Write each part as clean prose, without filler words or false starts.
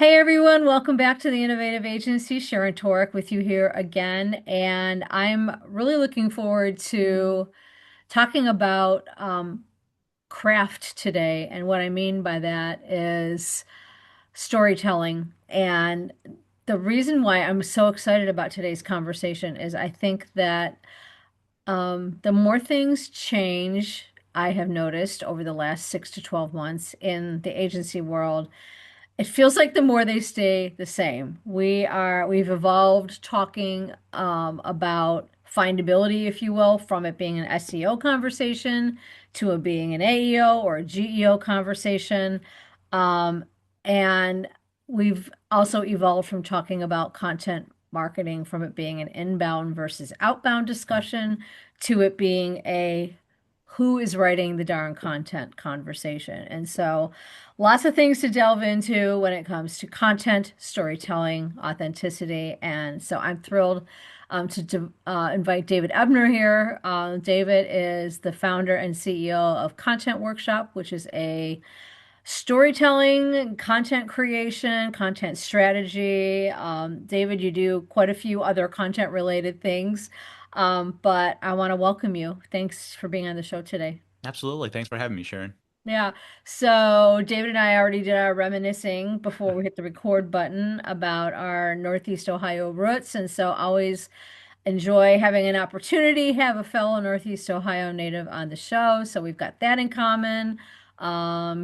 Hey everyone, welcome back to the Innovative Agency. Sharon Toerek with you here again, and I'm really looking forward to talking about craft today. And what I mean by that is storytelling. And the reason why I'm so excited about today's conversation is I think that the more things change, I have noticed over the last 6 to 12 months in the agency world, it feels like the more they stay the same. We've evolved talking about findability, if you will, from it being an SEO conversation to it being an AEO or a GEO conversation. Um, and we've also evolved from talking about content marketing from it being an inbound versus outbound discussion to it being a who is writing the darn content conversation. And so lots of things to delve into when it comes to content, storytelling, authenticity. And so I'm thrilled to invite David Ebner here. David is the founder and CEO of Content Workshop, which is a storytelling, content creation, content strategy. David, you do quite a few other content related things, but I want to welcome you. Thanks for being on the show today. Absolutely. Thanks for having me, Sharon. Yeah. So David and I already did our reminiscing before we hit the record button about our Northeast Ohio roots. And so always enjoy having an opportunity, have a fellow Northeast Ohio native on the show. So we've got that in common.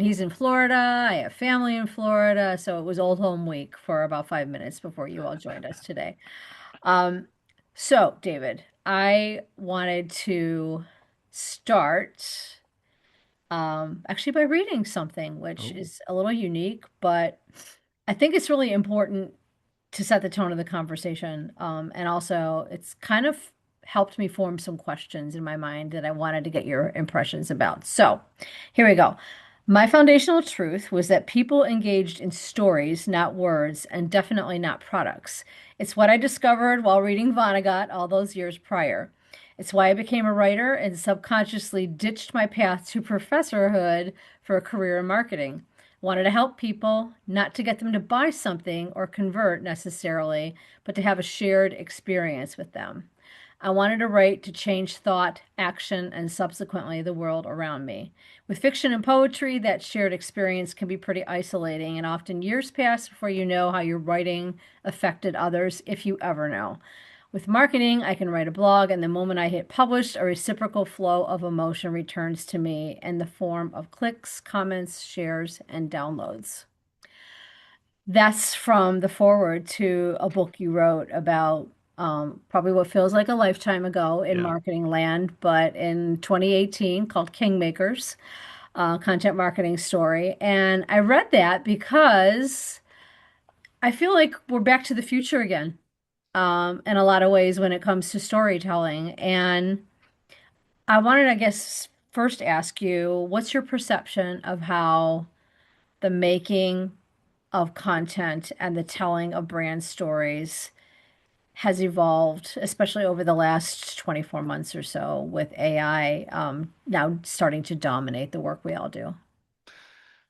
He's in Florida. I have family in Florida. So it was old home week for about 5 minutes before you all joined us today. Um, so David, I wanted to start actually by reading something, which Oh, is a little unique, but I think it's really important to set the tone of the conversation. And also, it's kind of helped me form some questions in my mind that I wanted to get your impressions about. So, here we go. My foundational truth was that people engaged in stories, not words, and definitely not products. It's what I discovered while reading Vonnegut all those years prior. It's why I became a writer and subconsciously ditched my path to professorhood for a career in marketing. Wanted to help people, not to get them to buy something or convert necessarily, but to have a shared experience with them. I wanted to write to change thought, action, and subsequently the world around me. With fiction and poetry, that shared experience can be pretty isolating, and often years pass before you know how your writing affected others, if you ever know. With marketing, I can write a blog, and the moment I hit publish, a reciprocal flow of emotion returns to me in the form of clicks, comments, shares, and downloads. That's from the forward to a book you wrote about probably what feels like a lifetime ago in yeah. marketing land, but in 2018 called Kingmakers, Content Marketing Story. And I read that because I feel like we're back to the future again in a lot of ways when it comes to storytelling. And I wanted, I guess, first ask you, what's your perception of how the making of content and the telling of brand stories has evolved, especially over the last 24 months or so, with AI now starting to dominate the work we all do?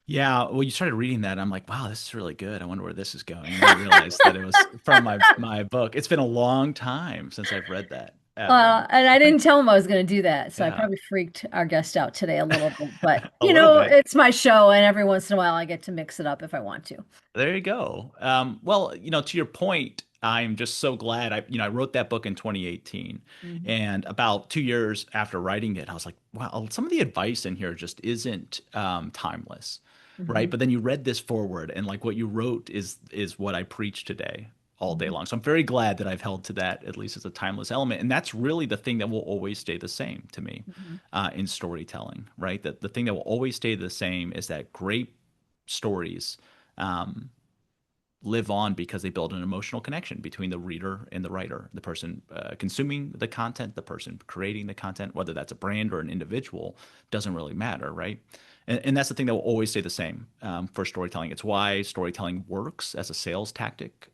Yeah. Well, you started reading that. I'm like, wow, this is really good. I wonder where this is going. And then I realized that it was from my book. It's been a long time since I've read that. And I I think, didn't tell him I was going to do that, so I yeah, probably freaked our guest out today a little bit. But a little bit. it's my show, and every once in a while I get to mix it up if I want to. There you go. Well, to your point, I'm just so glad I wrote that book in 2018, Mhm. and about 2 years after writing it, I was like, wow, some of the advice in here just isn't timeless, right? Mhm. But then you read this forward, and like what you wrote is what I preach today all day Mhm. long. So I'm very glad that I've held to that at least as a timeless element, and that's really the thing that will always stay the same to me Mhm. in storytelling, right? That the thing that will always stay the same is that great stories. Um, Live on because they build an emotional connection between the reader and the writer, the person consuming the content, the person creating the content, whether that's a brand or an individual, doesn't really matter, right? And that's the thing that will always stay the same for storytelling. It's why storytelling works as a sales tactic.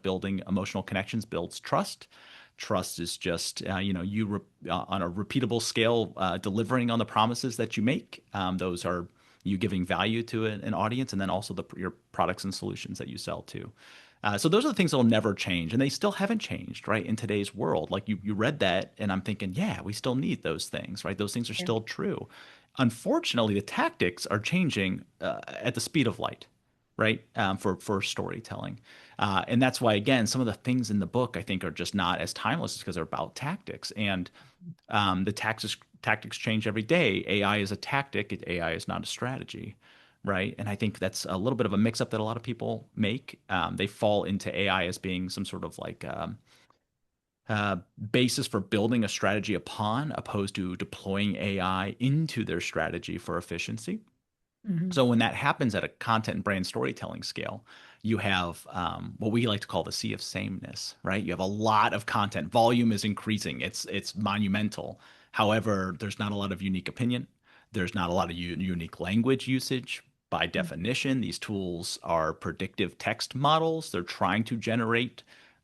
Building emotional connections builds trust. Trust is just on a repeatable scale delivering on the promises that you make. Those are you giving value to an audience, and then also your products and solutions that you sell to. So those are the things that will never change, and they still haven't changed, right? In today's world, like you read that, and I'm thinking, yeah, we still need those things, right? Those things are Yeah. still true. Unfortunately, the tactics are changing at the speed of light, right? For storytelling, and that's why, again, some of the things in the book I think are just not as timeless because they're about tactics, and the tactics change every day. AI is a tactic. AI is not a strategy, right? And I think that's a little bit of a mix-up that a lot of people make. They fall into AI as being some sort of like basis for building a strategy upon, opposed to deploying AI into their strategy for efficiency. Hmm. So when that happens at a content and brand storytelling scale, you have what we like to call the sea of sameness, right? You have a lot of content. Volume is increasing. It's monumental. However, there's not a lot of unique opinion. There's not a lot of unique language usage. By definition, these tools are predictive text models. They're trying to generate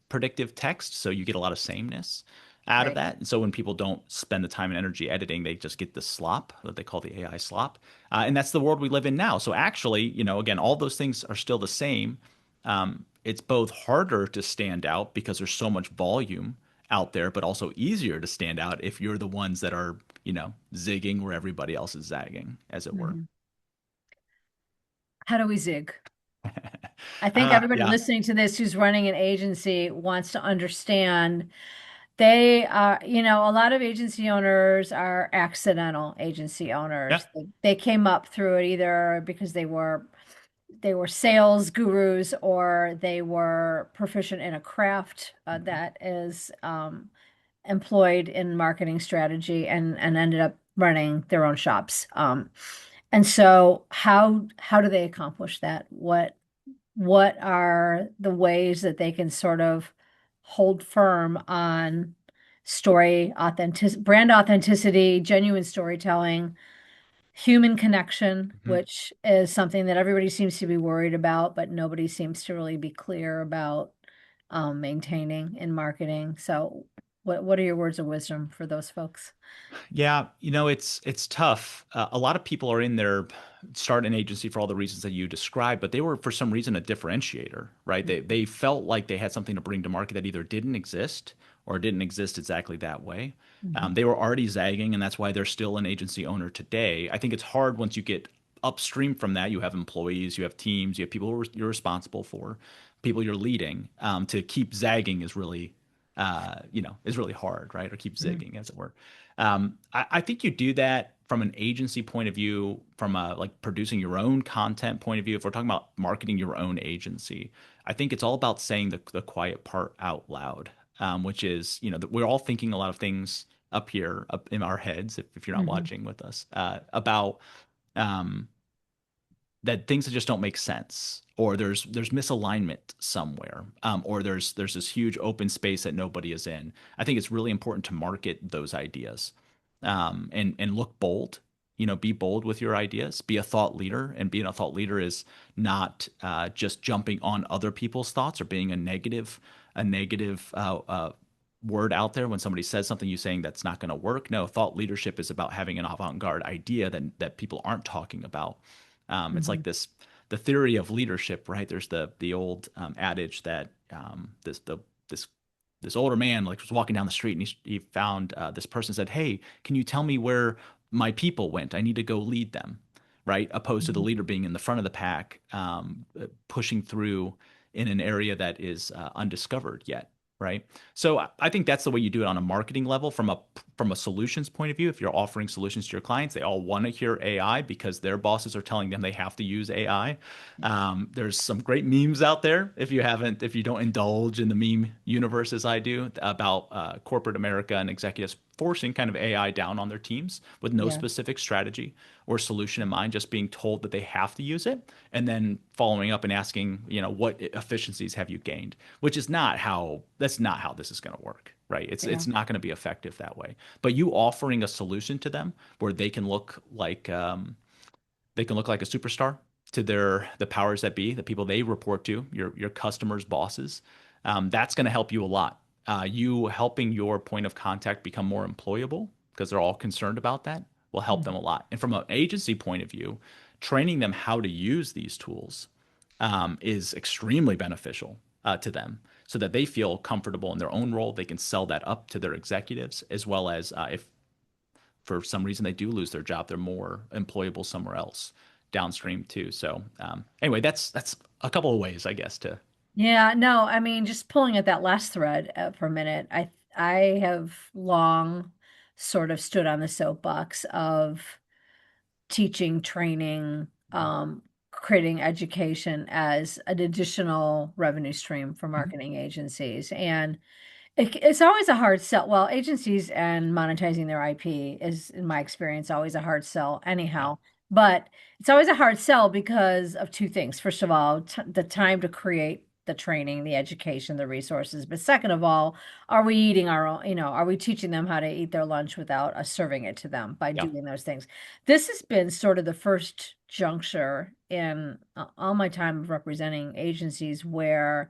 predictive text, so you get a lot of sameness out of Right. that. And so when people don't spend the time and energy editing, they just get the slop that they call the AI slop. And that's the world we live in now. So actually, again, all those things are still the same. It's both harder to stand out because there's so much volume out there, but also easier to stand out if you're the ones that are, zigging where everybody else is zagging, as it were. Hmm. How do we zig? I think everybody Yeah. listening to this who's running an agency wants to understand they are, a lot of agency owners are accidental agency Yeah. owners. They came up through it either because they were sales gurus or they were proficient in a craft that is employed in marketing strategy and ended up running their own shops. And so how do they accomplish that? What are the ways that they can sort of hold firm on brand authenticity, genuine storytelling, human connection, Mhm. which is something that everybody seems to be worried about, but nobody seems to really be clear about maintaining in marketing. So, what are your words of wisdom for those folks? Yeah, it's tough. A lot of people are in there, start an agency for all the reasons that you described, but they were for some reason a differentiator, right? They felt like they had something to bring to market that either didn't exist or didn't exist exactly that way. Mm-hmm. They were already zagging, and that's why they're still an agency owner today. I think it's hard once you get upstream from that. You have employees, you have teams, you have people who you're responsible for, people you're leading. To keep zagging is really hard, right? Or keep Hmm. zigging, as it were. I think you do that from an agency point of view, from a like producing your own content point of view. If we're talking about marketing your own agency, I think it's all about saying the quiet part out loud, which is, that we're all thinking a lot of things up here, up in our heads, if you're not Hmm. watching with us, about um, that things that just don't make sense, or there's misalignment somewhere, or there's this huge open space that nobody is in. I think it's really important to market those ideas, and look bold. Be bold with your ideas. Be a thought leader, and being a thought leader is not just jumping on other people's thoughts or being a negative word out there when somebody says something you saying that's not going to work. No, thought leadership is about having an avant-garde idea that people aren't talking about. It's Hmm. like the theory of leadership, right? There's the old adage that this this older man like was walking down the street, and he found this person, said, "Hey, can you tell me where my people went? I need to go lead them." Right? Opposed to the Hmm. leader being in the front of the pack, pushing through in an area that is undiscovered yet. Right. So I think that's the way you do it on a marketing level, from a solutions point of view. If you're offering solutions to your clients, they all want to hear AI because their bosses are telling them they have to use AI. There's some great memes out there, if you don't indulge in the meme universe as I do, about corporate America and executives forcing kind of AI down on their teams with no Yeah. specific strategy or solution in mind, just being told that they have to use it, and then following up and asking, what efficiencies have you gained? Which is not how that's not how this is going to work, right? It's Yeah. it's not going to be effective that way. But you offering a solution to them where they can look like a superstar to the powers that be, the people they report to, your customers' bosses. That's going to help you a lot. You helping your point of contact become more employable because they're all concerned about that will help them Mhm. a lot. And from an agency point of view, training them how to use these tools is extremely beneficial to them so that they feel comfortable in their own role. They can sell that up to their executives, as well as if for some reason they do lose their job, they're more employable somewhere else downstream too. So anyway, that's a couple of ways, I guess, to Yeah, no, I mean, just pulling at that last thread for a minute, I have long sort of stood on the soapbox of teaching, training, creating education as an additional revenue stream for Mhm. marketing agencies. And it's always a hard sell. Well, agencies and monetizing their IP is, in my experience, always a hard sell, Yeah, anyhow. But it's always a hard sell because of two things. First of all, t the time to create the training, the education, the resources. But second of all, are we eating our own, are we teaching them how to eat their lunch without us serving it to them by yeah, doing those things? This has been sort of the first juncture in all my time of representing agencies where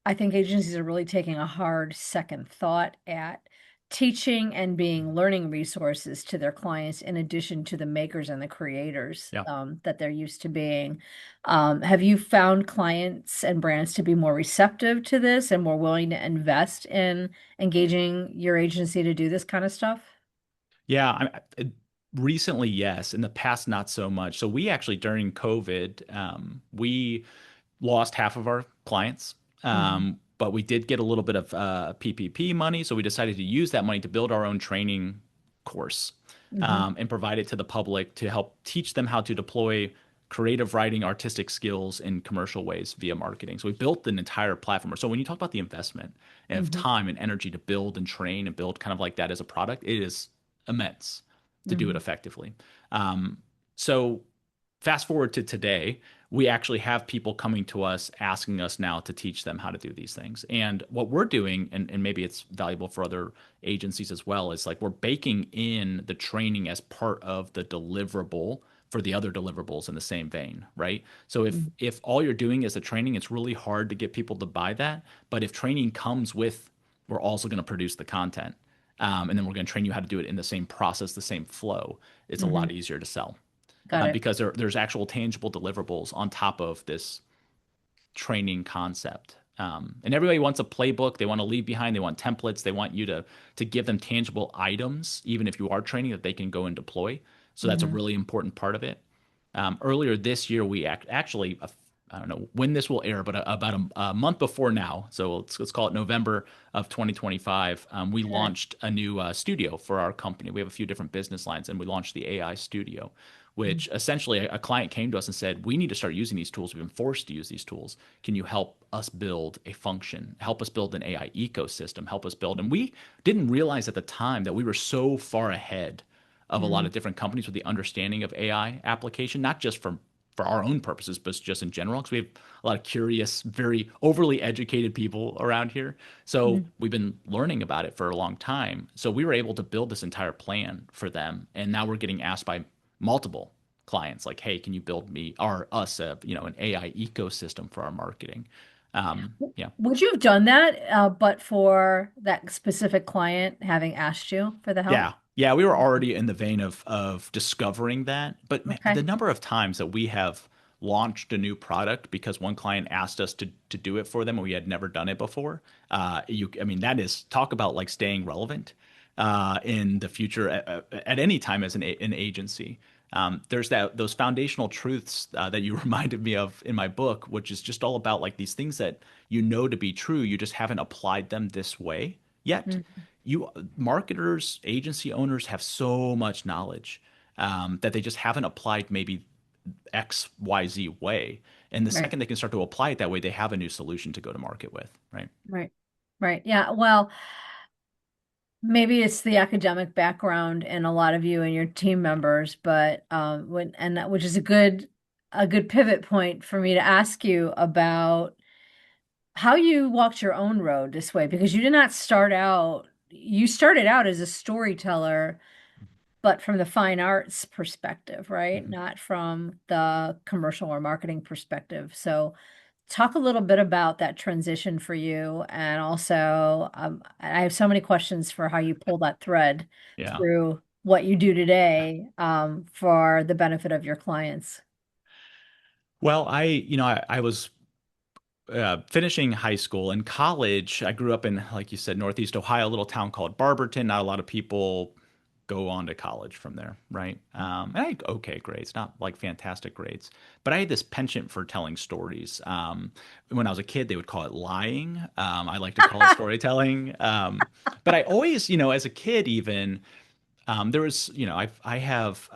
I think agencies are really taking a hard second thought at teaching and being learning resources to their clients in addition to the makers and the creators yeah. that they're used to being. Have you found clients and brands to be more receptive to this and more willing to invest in engaging your agency to do this kind of stuff? Yeah, recently, yes. In the past, not so much. So we actually during COVID, we lost half of our clients, Hmm. but we did get a little bit of PPP money. So we decided to use that money to build our own training course Hmm. and provide it to the public to help teach them how to deploy creative writing, artistic skills in commercial ways via marketing. So we built an entire platform. So when you talk about the investment of Hmm. time and energy to build and train and build kind of like that as a product, it is immense to do it Hmm. effectively. Um, so fast forward to today, we actually have people coming to us asking us now to teach them how to do these things. And what we're doing, and maybe it's valuable for other agencies as well, is like we're baking in the training as part of the deliverable for the other deliverables in the same vein, right? So if all you're doing is the training, it's really hard to get people to buy that. But if training comes with, we're also going to produce the content, and then we're going to train you how to do it in the same process, the same flow. It's a Hmm. lot easier to sell Got it. because there's actual tangible deliverables on top of this training concept. And everybody wants a playbook. They want to leave behind. They want templates. They want you to give them tangible items, even if you are training that they can go and deploy. So that's a Hmm. really important part of it. Earlier this year, we actually, I don't know when this will air, but about a month before now, so let's call it November of 2025, we Okay. launched a new studio for our company. We have a few different business lines, and we launched the AI studio, which essentially a client came to us and said, "We need to start using these tools. We've been forced to use these tools. Can you help us build a function? Help us build an AI ecosystem? Help us build?" And we didn't realize at the time that we were so far ahead of a lot Hmm. of different companies with the understanding of AI application, not just for our own purposes, but just in general, because we have a lot of curious, very overly educated people around here. So Hmm. we've been learning about it for a long time. So we were able to build this entire plan for them, and now we're getting asked by multiple clients, like, "Hey, can you build me or us a an AI ecosystem for our marketing?" Yeah. Would you have done that, but for that specific client having asked you for the help? Yeah. Yeah, we were already in the vein of discovering that. But man, the Okay. number of times that we have launched a new product because one client asked us to do it for them and we had never done it before. I mean, that is talk about like staying relevant in the future at any time as an agency. There's those foundational truths that you reminded me of in my book, which is just all about like these things that you know to be true, you just haven't applied them this way yet. Mm. You marketers, agency owners have so much knowledge that they just haven't applied maybe XYZ way. And the Right, second they can start to apply it that way, they have a new solution to go to market with, right? right, right. Yeah, well, maybe it's the academic background in a lot of you and your team members, but which is a good pivot point for me to ask you about how you walked your own road this way, because you did not start out, you started out as a storyteller, but from the fine arts perspective, right? Mhm. Not from the commercial or marketing perspective. So talk a little bit about that transition for you. And also, I have so many questions for how you pull that thread Yeah. through what you do today, for the benefit of your clients. Well, I was finishing high school and college. I grew up in, like you said, Northeast Ohio, a little town called Barberton. Not a lot of people go on to college from there, right? And I had okay grades, not like fantastic grades, but I had this penchant for telling stories. When I was a kid, they would call it lying. I like to call it storytelling. But I always, as a kid, even there was, I have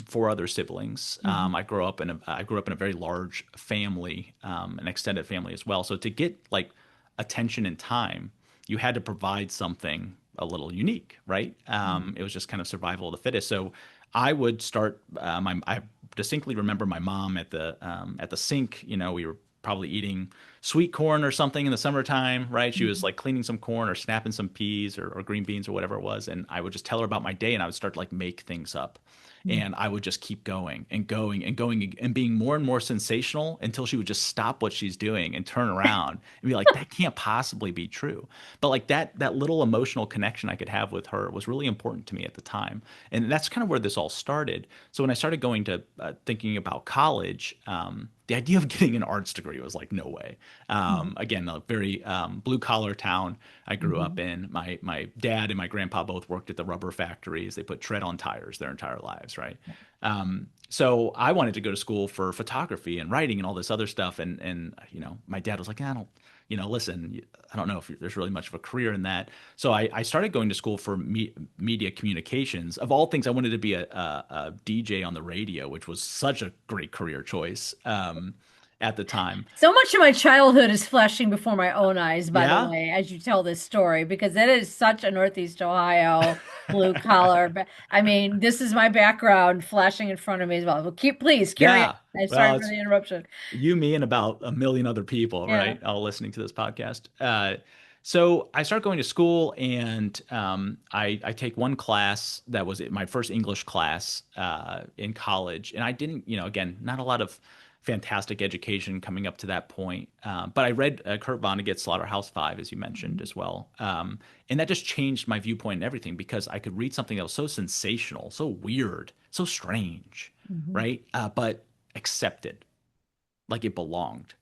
four other siblings. Hmm. I grew up in a very large family, an extended family as well. So to get like attention and time, you had to provide something a little unique, right? It was just kind of survival of the fittest. So I would start. I distinctly remember my mom at the sink. We were probably eating sweet corn or something in the summertime, right? She was Hmm. like cleaning some corn or snapping some peas or green beans or whatever it was. And I would just tell her about my day and I would start to like make things up. And I would just keep going and going and going and being more and more sensational until she would just stop what she's doing and turn around and be like, that can't possibly be true. But like that little emotional connection I could have with her was really important to me at the time. And that's kind of where this all started. So when I started going to thinking about college, the idea of getting an arts degree was like, no way. Again, a very blue collar town I grew up Hmm. in. My dad and my grandpa both worked at the rubber factories. They put tread on tires their entire lives, right? So I wanted to go to school for photography and writing and all this other stuff. And my dad was like, I don't, listen, I don't know if there's really much of a career in that. So I started going to school for media communications. Of all things, I wanted to be a DJ on the radio, which was such a great career choice at the time. So much of my childhood is flashing before my own eyes, by the Yeah. way, as you tell this story, because it is such a Northeast Ohio blue collar. I mean, this is my background flashing in front of me as well. Well, please carry on. Yeah. I'm sorry Well, for it's the interruption. you, me, and about a million other people, Yeah. right? All listening to this podcast. So I start going to school, and I take one class that was my first English class in college, and I didn't, again, not a lot of fantastic education coming up to that point, but I read Kurt Vonnegut's Slaughterhouse-Five, as you mentioned Mhm. as well, and that just changed my viewpoint and everything because I could read something that was so sensational, so weird, so strange, Mhm. right? But accepted like it belonged.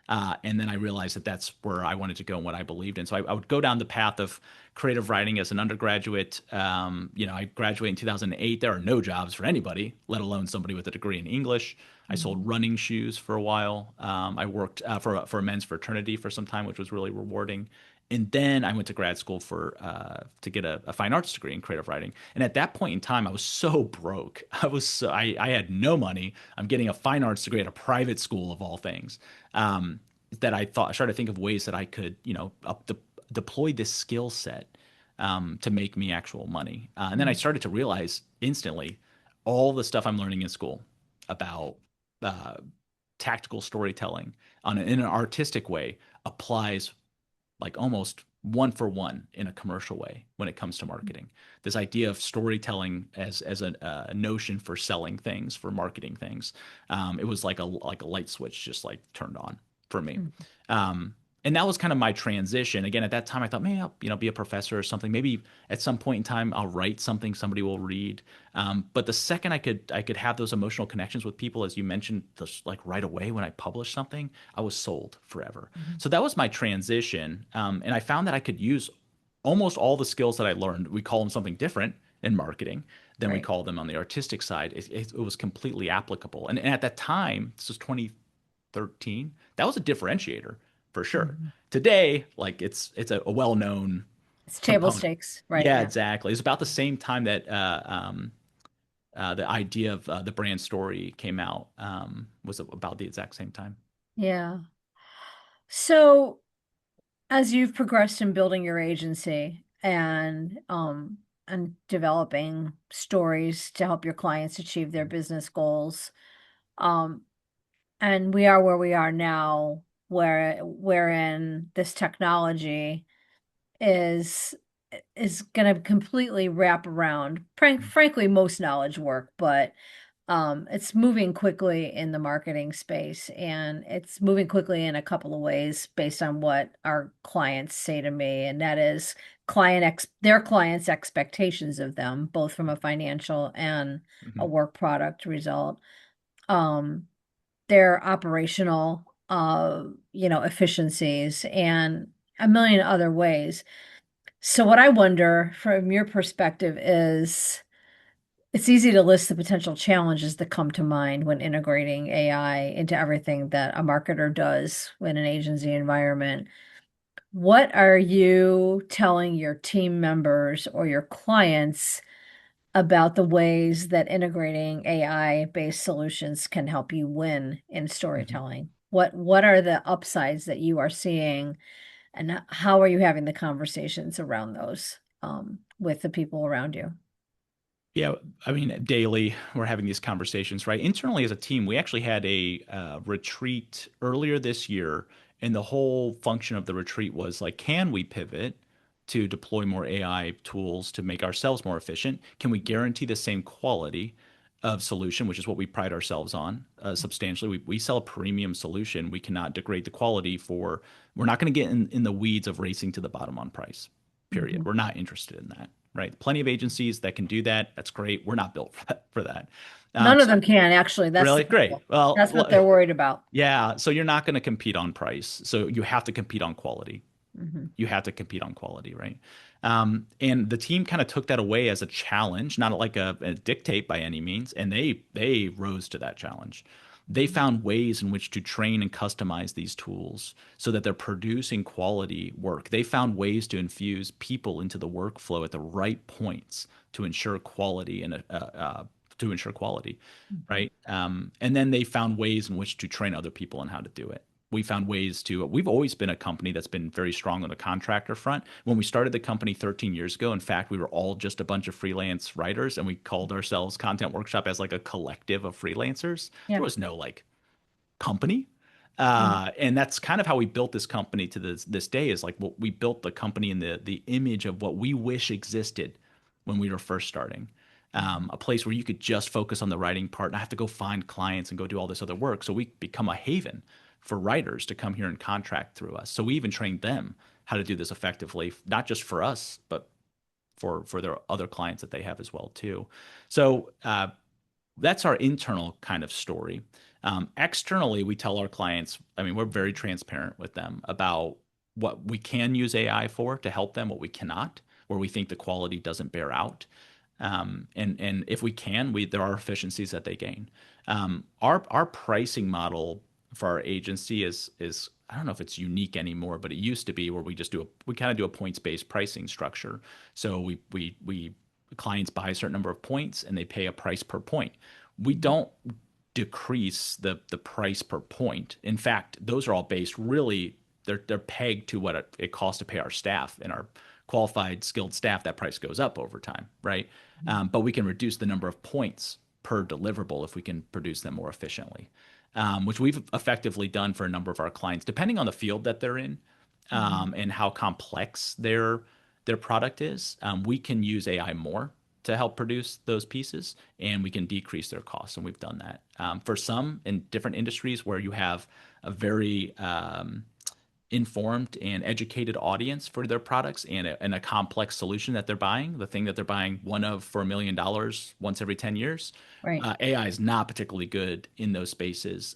And then I realized that that's where I wanted to go and what I believed in. So I would go down the path of creative writing as an undergraduate. I graduated in 2008. There are no jobs for anybody, let alone somebody with a degree in English. I sold Mhm. running shoes for a while. I worked for a men's fraternity for some time, which was really rewarding. And then I went to grad school for to get a fine arts degree in creative writing. And at that point in time, I was so broke. I had no money. I'm getting a fine arts degree at a private school of all things. Um, that I started to think of ways that I could, deploy this skill set to make me actual money. And then I Mhm. started to realize instantly all the stuff I'm learning in school about uh, tactical storytelling in an artistic way applies like almost one for one in a commercial way when it comes to marketing. This idea of storytelling as a notion for selling things, for marketing things, it was like a light switch just like turned on for me. Mhm. Um, and that was kind of my transition. Again, at that time, I thought, maybe I'll be a professor or something. Maybe at some point in time, I'll write something somebody will read. But the second I could have those emotional connections with people, as you mentioned, just like right away when I published something, I was sold forever. Mhm. So that was my transition. And I found that I could use almost all the skills that I learned. We call them something different in marketing than we Right. call them on the artistic side. It was completely applicable. And at that time, this was 2013, that was a differentiator for sure. Mhm. Today, like it's a well-known It's table component. stakes, right? Yeah, Yeah. exactly. It's about the same time that the idea of the brand story came out was about the exact same time. Yeah. So as you've progressed in building your agency and developing stories to help your clients achieve their business goals, um, and we are where we are now, wherein this technology is is going to completely wrap around, frankly, most knowledge work, but it's moving quickly in the marketing space, and it's moving quickly in a couple of ways based on what our clients say to me, and that is their clients' expectations of them, both from a financial and a Mhm. work product result. Um, their operational, efficiencies and a million other ways. So what I wonder from your perspective is it's easy to list the potential challenges that come to mind when integrating AI into everything that a marketer does in an agency environment. What are you telling your team members or your clients about the ways that integrating AI-based solutions can help you win in Mhm. storytelling? What are the upsides that you are seeing, and how are you having the conversations around those with the people around you? Yeah, I mean, daily we're having these conversations, right? Internally as a team, we actually had a retreat earlier this year, and the whole function of the retreat was like, can we pivot to deploy more AI tools to make ourselves more efficient? Can we guarantee the same quality of solution, which is what we pride ourselves on substantially? We sell a premium solution. We cannot degrade the quality for, we're not going to get in the weeds of racing to the bottom on price, period. Mhm. We're not interested in that, right? Plenty of agencies that can do that. That's great. We're not built for that. None of So them can actually. That's the really great. problem. Well, That's what they're worried about. yeah. So you're not going to compete on price. So you have to compete on quality. Hmm. You have to compete on quality, right? And the team kind of took that away as a challenge, not like a dictate by any means, and they rose to that challenge. They found ways in which to train and customize these tools so that they're producing quality work. They found ways to infuse people into the workflow at the right points to ensure quality and to ensure quality, Hmm. right? And then they found ways in which to train other people on how to do it. We found ways to, we've always been a company that's been very strong on the contractor front. When we started the company 13 years ago, in fact, we were all just a bunch of freelance writers, and we called ourselves Content Workshop as like a collective of freelancers. Yeah. There was no like company. Mhm. And that's kind of how we built this company to this day, is like what we built the company in the image of what we wish existed when we were first starting. A place where you could just focus on the writing part, not have to go find clients and go do all this other work. So we become a haven for writers to come here and contract through us. So we even trained them how to do this effectively, not just for us, but for their other clients that they have as well too. So that's our internal kind of story. Externally, we tell our clients, I mean, we're very transparent with them about what we can use AI for to help them, what we cannot, where we think the quality doesn't bear out. And if we can, we there are efficiencies that they gain. Our pricing model for our agency is I don't know if it's unique anymore, but it used to be where we kind of do a points based pricing structure. So we clients buy a certain number of points and they pay a price per point. We don't decrease the price per point. In fact, those are all based really, they're pegged to what it costs to pay our staff, and our qualified skilled staff, that price goes up over time, right? But we can reduce the number of points per deliverable if we can produce them more efficiently, which we've effectively done for a number of our clients, depending on the field that they're in, Mhm. and how complex their product is. We can use AI more to help produce those pieces, and we can decrease their costs. And we've done that for some in different industries where you have a very informed and educated audience for their products, and a complex solution that they're buying, the thing that they're buying one of for $1 million once every 10 years. Right. AI is not particularly good in those spaces.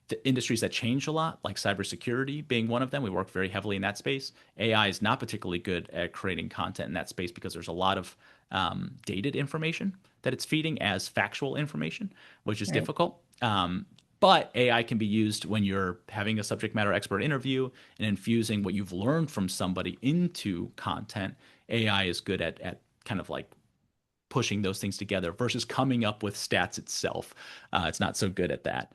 The industries that change a lot, like cybersecurity being one of them, we work very heavily in that space. AI is not particularly good at creating content in that space because there's a lot of dated information that it's feeding as factual information, which is Right. difficult. But AI can be used when you're having a subject matter expert interview and infusing what you've learned from somebody into content. AI is good at kind of like pushing those things together versus coming up with stats itself. It's not so good at that.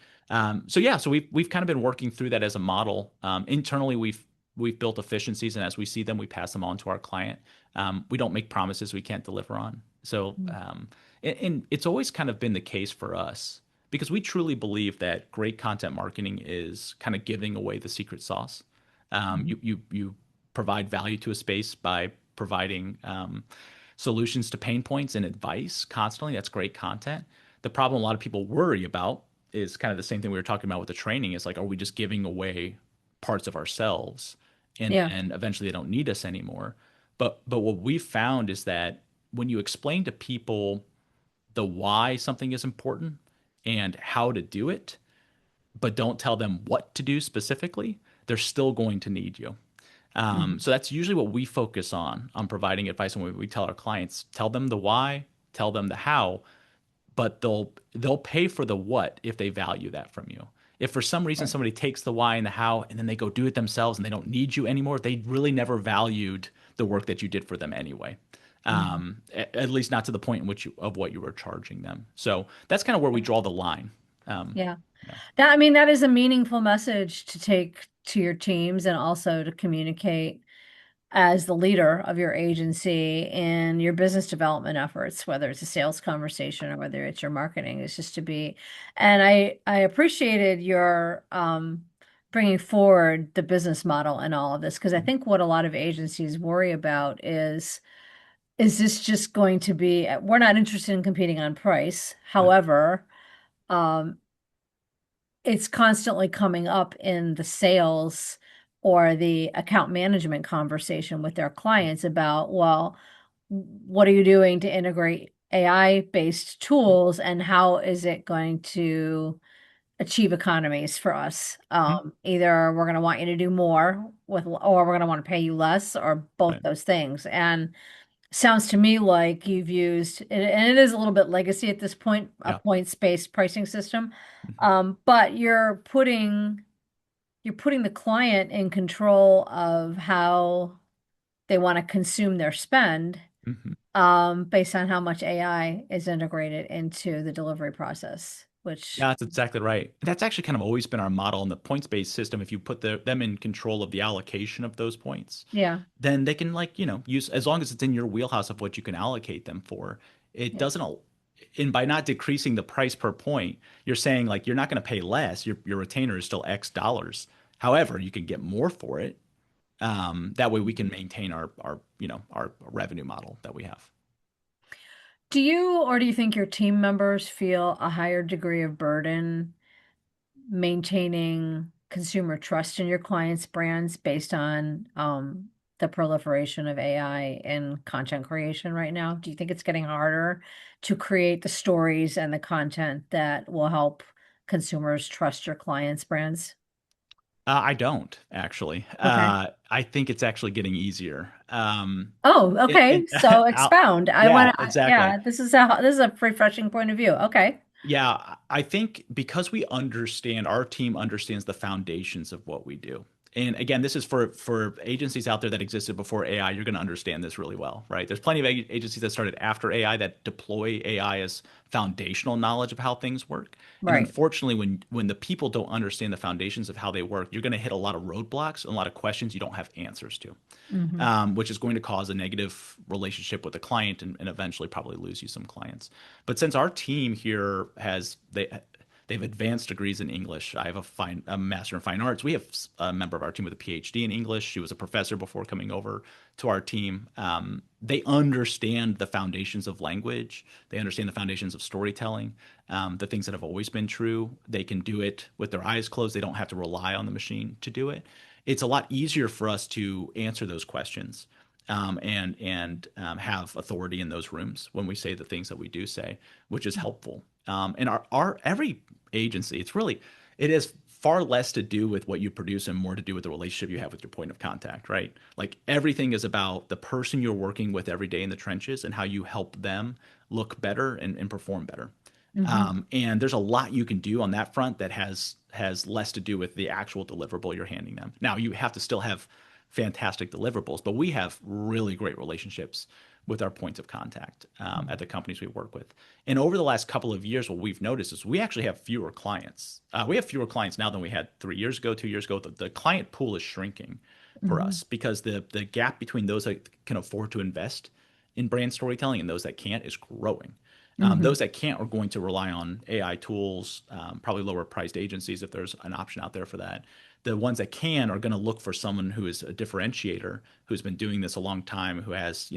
So yeah, so we've kind of been working through that as a model. Internally, we've built efficiencies, and as we see them, we pass them on to our client. We don't make promises we can't deliver on. So and it's always kind of been the case for us because we truly believe that great content marketing is kind of giving away the secret sauce. Mhm. You provide value to a space by providing solutions to pain points and advice constantly. That's great content. The problem a lot of people worry about is kind of the same thing we were talking about with the training. Is like, are we just giving away parts of ourselves, and Yeah. then eventually they don't need us anymore? But what we found is that when you explain to people the why something is important and how to do it, but don't tell them what to do specifically, they're still going to need you. Hmm. So that's usually what we focus on providing advice. And we tell our clients, tell them the why, tell them the how, but they'll pay for the what if they value that from you. If for some reason Right. somebody takes the why and the how and then they go do it themselves and they don't need you anymore, they really never valued the work that you did for them anyway. Hmm. At least not to the point in which of what you were charging them. So that's kind of where we draw the line. Yeah. Yeah. I mean, that is a meaningful message to take to your teams and also to communicate as the leader of your agency in your business development efforts, whether it's a sales conversation or whether it's your marketing, is just to be. And I appreciated your bringing forward the business model and all of this because I think what a lot of agencies worry about is this just going to be, we're not interested in competing on price. Right. However, um, it's constantly coming up in the sales or the account management conversation with their clients about, well, what are you doing to integrate AI-based tools and how is it going to achieve economies for us? Mhm. Either we're going to want you to do more with, or we're going to want to pay you less, or both Right. those things. And sounds to me like you've used, and it is a little bit legacy at this point, a Yeah. points-based pricing system. Mhm. But you're putting the client in control of how they want to consume their spend, Mhm. based on how much AI is integrated into the delivery process, which, Yeah, that's exactly right. That's actually kind of always been our model in the points-based system. If you put them in control of the allocation of those points, yeah, then they can like, use as long as it's in your wheelhouse of what you can allocate them for. It yeah. doesn't, and by not decreasing the price per point, you're saying like you're not going to pay less. Your retainer is still X dollars. However, you can get more for it. That way we can maintain our revenue model that we have. Do you or do you think your team members feel a higher degree of burden maintaining consumer trust in your clients' brands based on the proliferation of AI in content creation right now? Do you think it's getting harder to create the stories and the content that will help consumers trust your clients' brands? I don't actually. Okay. I think it's actually getting easier. Oh, okay. So expound. I Yeah, want to, exactly. yeah, this is a refreshing point of view. Okay. Yeah, I think because we understand, our team understands the foundations of what we do. And again, this is for agencies out there that existed before AI. You're going to understand this really well, right? There's plenty of agencies that started after AI that deploy AI as foundational knowledge of how things work. And Right. unfortunately, when the people don't understand the foundations of how they work, you're going to hit a lot of roadblocks and a lot of questions you don't have answers to, Hmm. which is going to cause a negative relationship with the client and eventually probably lose you some clients. But since our team here they've advanced degrees in English. I have a master in fine arts. We have a member of our team with a PhD in English. She was a professor before coming over to our team. They understand the foundations of language. They understand the foundations of storytelling, the things that have always been true. They can do it with their eyes closed. They don't have to rely on the machine to do it. It's a lot easier for us to answer those questions and have authority in those rooms when we say the things that we do say, which is helpful. And our every agency, it has far less to do with what you produce and more to do with the relationship you have with your point of contact, right? Like everything is about the person you're working with every day in the trenches and how you help them look better and perform better. Hmm. And there's a lot you can do on that front that has less to do with the actual deliverable you're handing them. Now you have to still have fantastic deliverables, but we have really great relationships with our points of contact at the companies we work with. And over the last couple of years, what we've noticed is we actually have fewer clients. We have fewer clients now than we had 3 years ago, 2 years ago. The client pool is shrinking for Hmm. us because the gap between those that can afford to invest in brand storytelling and those that can't is growing. Hmm. Those that can't are going to rely on AI tools, probably lower priced agencies if there's an option out there for that. The ones that can are going to look for someone who is a differentiator, who's been doing this a long time, who has,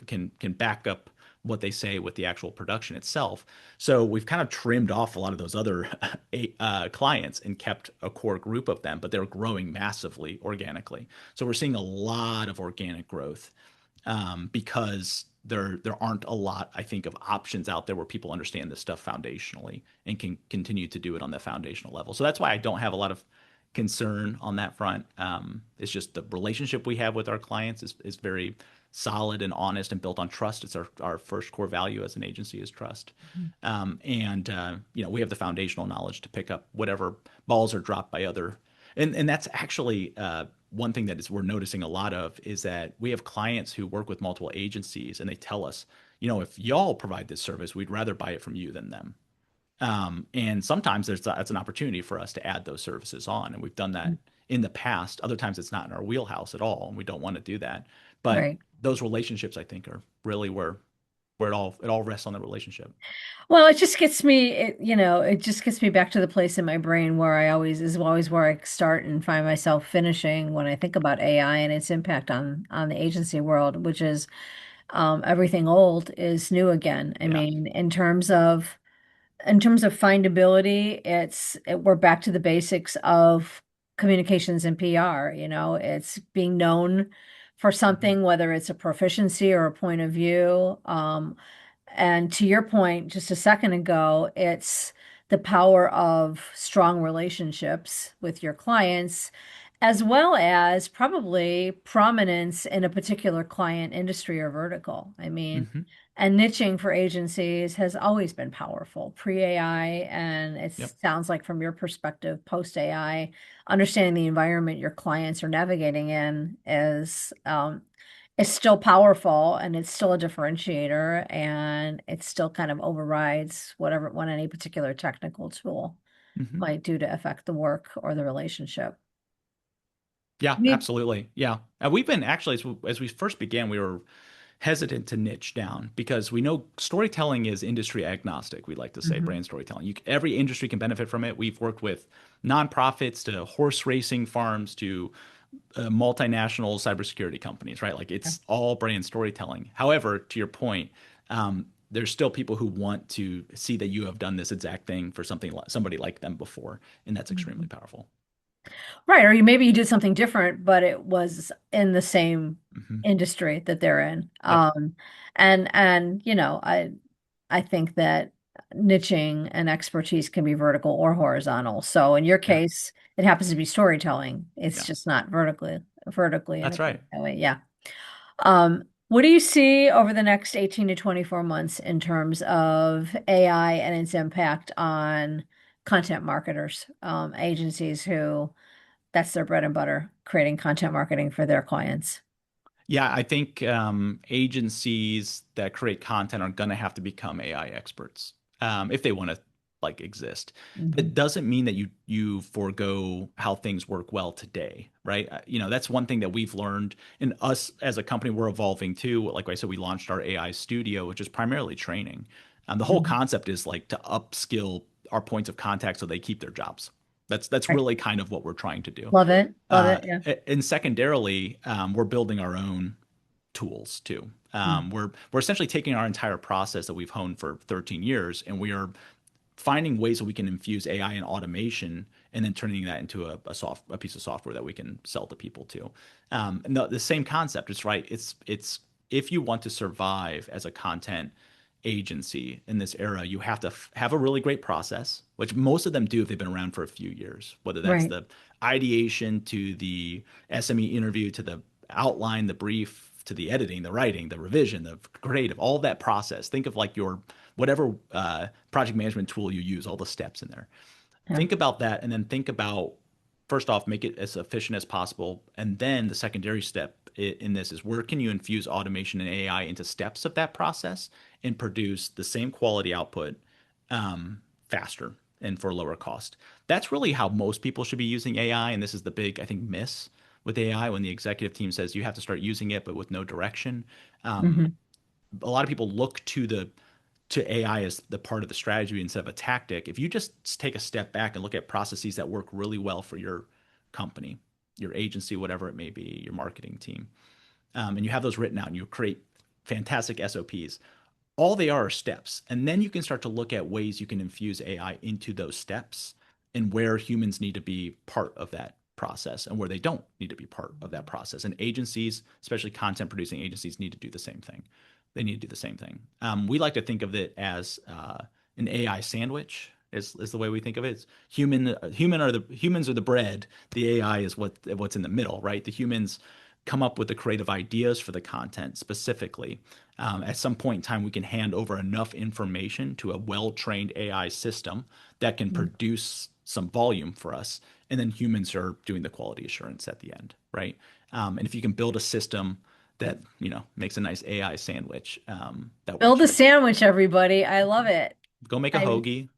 can back up what they say with the actual production itself. So we've kind of trimmed off a lot of those other clients and kept a core group of them, but they're growing massively organically. So we're seeing a lot of organic growth because there aren't a lot, I think, of options out there where people understand this stuff foundationally and can continue to do it on the foundational level. So that's why I don't have a lot of concern on that front. It's just the relationship we have with our clients is very solid and honest and built on trust. It's our first core value as an agency is trust. We have the foundational knowledge to pick up whatever balls are dropped by other. And that's actually one thing that is we're noticing a lot of is that we have clients who work with multiple agencies and they tell us, if y'all provide this service, we'd rather buy it from you than them. And sometimes that's an opportunity for us to add those services on, and we've done that in the past. Other times it's not in our wheelhouse at all, and we don't want to do that. But Right. those relationships, I think, are really where it all rests on the relationship. Well, it just gets me, it just gets me back to the place in my brain where I always is always where I start and find myself finishing when I think about AI and its impact on the agency world, which is everything old is new again. I Yeah. mean, in terms of findability, we're back to the basics of communications and PR. It's being known for Hmm. something, whether it's a proficiency or a point of view. And to your point just a second ago, it's the power of strong relationships with your clients, as well as probably prominence in a particular client industry or vertical. I mean, Hmm. and niching for agencies has always been powerful pre-AI, and it Yep. sounds like from your perspective, post-AI, understanding the environment your clients are navigating in is still powerful, and it's still a differentiator, and it still kind of overrides what any particular technical tool Hmm. might do to affect the work or the relationship. Yeah, Me. absolutely. Yeah. We've been actually, as we first began, we were hesitant to niche down because we know storytelling is industry agnostic. We like to say Mhm. brand storytelling. Every industry can benefit from it. We've worked with nonprofits to horse racing farms to multinational cybersecurity companies, right? Like it's all brand storytelling. However, to your point, there's still people who want to see that you have done this exact thing for somebody like them before, and that's extremely Mhm. powerful. Right, or maybe you did something different, but it was in the same Hmm. industry that they're in. Yep. And I think that niching and expertise can be vertical or horizontal. So in your Yeah. case, it happens to be storytelling. It's Yeah. just not vertically That's integrated right. that way. Yeah. What do you see over the next 18 to 24 months in terms of AI and its impact on content marketers, agencies who that's their bread and butter, creating content marketing for their clients? Yeah, I think agencies that create content are going to have to become AI experts if they want to like exist. That Mhm. doesn't mean that you forego how things work well today, right? That's one thing that we've learned, and us as a company, we're evolving too. Like I said, we launched our AI studio, which is primarily training. The whole Mhm. concept is like to upskill our points of contact so they keep their jobs. That's Right. really kind of what we're trying to do. Love it. Love Uh, it. Yeah. and secondarily, we're building our own tools too. Mm. We're essentially taking our entire process that we've honed for 13 years, and we are finding ways that we can infuse AI and automation, and then turning that into a piece of software that we can sell to people too. And the same concept is right. It's if you want to survive as a content agency in this era, you have to have a really great process, which most of them do if they've been around for a few years, whether that's Right. the ideation to the SME interview to the outline, the brief, to the editing, the writing, the revision, the creative, all that process. Think of like your whatever project management tool you use, all the steps in there. Yeah. Think about that, and then think about first off, make it as efficient as possible, and then the secondary step in this is where can you infuse automation and AI into steps of that process and produce the same quality output faster and for lower cost. That's really how most people should be using AI, and this is the big, I think, miss with AI when the executive team says you have to start using it, but with no direction. Um, Hmm. a lot of people look to AI as the part of the strategy instead of a tactic. If you just take a step back and look at processes that work really well for your company, your agency, whatever it may be, your marketing team, and you have those written out and you create fantastic SOPs, all they are steps. And then you can start to look at ways you can infuse AI into those steps and where humans need to be part of that process and where they don't need to be part of that process. And agencies, especially content producing agencies, need to do the same thing. They need to do the same thing. We like to think of it as an AI sandwich. Is the way we think of it. It's humans are the bread. The AI is what's in the middle, right? The humans come up with the creative ideas for the content specifically. At some point in time, we can hand over enough information to a well-trained AI system that can Mm. produce some volume for us, and then humans are doing the quality assurance at the end, right? And if you can build a system that makes a nice AI sandwich, that Build works a really well. sandwich, everybody. I love it. Go make a I hoagie,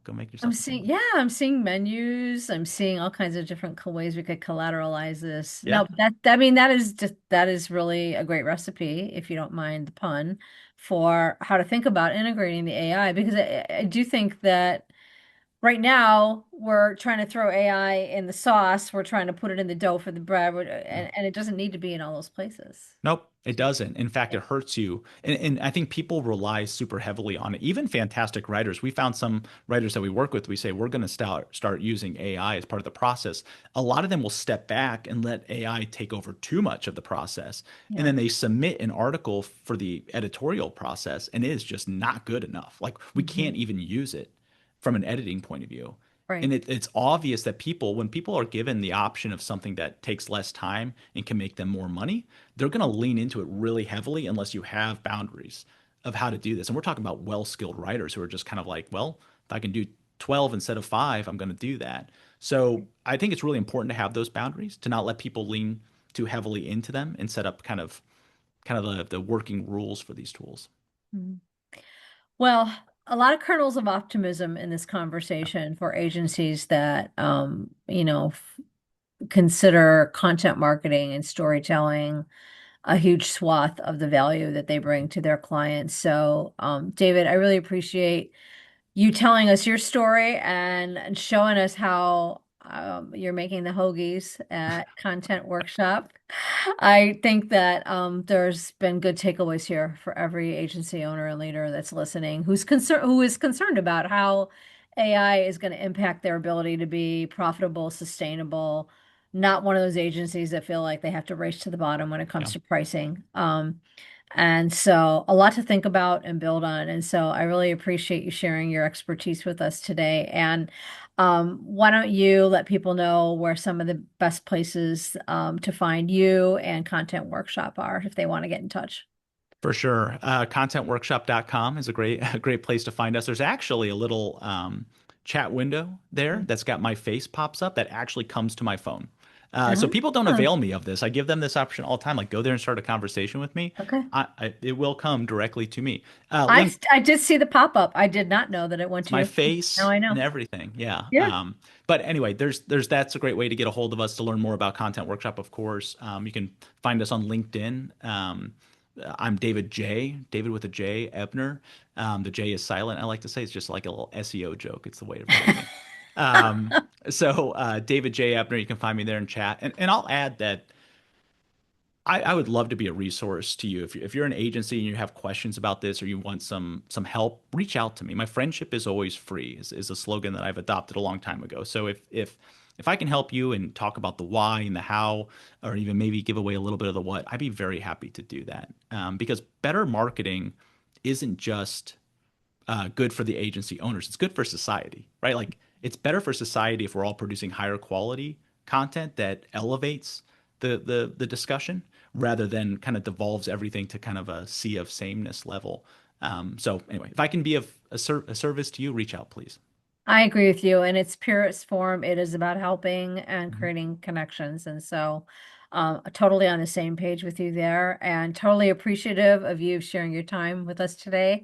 go make I'm yourself a seeing, sandwich. yeah, I'm seeing menus. I'm seeing all kinds of different ways we could collateralize this. Yeah. No, but I mean, that is really a great recipe, if you don't mind the pun, for how to think about integrating the AI, because I do think that right now we're trying to throw AI in the sauce. We're trying to put it in the dough for the bread, and it doesn't need to be in all those places. Nope, it doesn't. In fact, Yeah. it hurts you. And I think people rely super heavily on it. Even fantastic writers. We found some writers that we work with, we say we're going to start using AI as part of the process. A lot of them will step back and let AI take over too much of the process. And Yeah. then they submit an article for the editorial process, and it is just not good enough. Like we Hmm. can't even use it from an editing point of view. Right. And it's obvious that when people are given the option of something that takes less time and can make them more money, they're going to lean into it really heavily unless you have boundaries of how to do this. And we're talking about well-skilled writers who are just kind of like, well, if I can do 12 instead of 5, I'm going to do that. So I think it's really important to have those boundaries, to not let people lean too heavily into them and set up kind of the working rules for these tools. Mhm. Well, a lot of kernels of optimism in this conversation for agencies that, consider content marketing and storytelling a huge swath of the value that they bring to their clients. So, David, I really appreciate you telling us your story and showing us how you're making the hoagies at Content Workshop. I think that there's been good takeaways here for every agency owner and leader that's listening, who is concerned about how AI is going to impact their ability to be profitable, sustainable, not one of those agencies that feel like they have to race to the bottom when it comes Yeah, to pricing. And so a lot to think about and build on. And so I really appreciate you sharing your expertise with us today. And why don't you let people know where some of the best places to find you and Content Workshop are if they want to get in touch? for sure. Contentworkshop.com is a great a great place to find us. There's actually a little chat window there that's got my face pops up that actually comes to my phone. So people don't Ah, avail me of this. I give them this option all the time, like go there and start a conversation with me. okay. It will come directly to me. I Link I did see the pop-up. I did not know that it went It's to my you. Now face I and know. everything. Yeah. Yeah. But anyway, there's that's a great way to get a hold of us to learn more about Content Workshop, of course. You can find us on LinkedIn. I'm David with a J, Ebner. The J is silent. I like to say it's just like a little SEO joke. It's the way to write me. Um, David J. Ebner, you can find me there and chat. And I'll add that I would love to be a resource to you. If you're an agency and you have questions about this or you want some help, reach out to me. My friendship is always free is a slogan that I've adopted a long time ago. So if I can help you and talk about the why and the how, or even maybe give away a little bit of the what, I'd be very happy to do that. Because better marketing isn't just good for the agency owners. It's good for society, right? Like it's better for society if we're all producing higher quality content that elevates the discussion rather than kind of devolves everything to kind of a sea of sameness level. So anyway, if I can be of a service to you, reach out, please. I agree with you. In its purest form, it is about helping and Mhm. creating connections. And so, totally on the same page with you there, and totally appreciative of you sharing your time with us today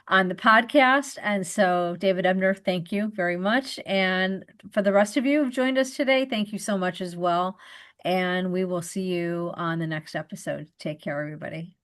on the podcast. And so, David Ebner, thank you very much. And for the rest of you who've joined us today, thank you so much as well. And we will see you on the next episode. Take care, everybody.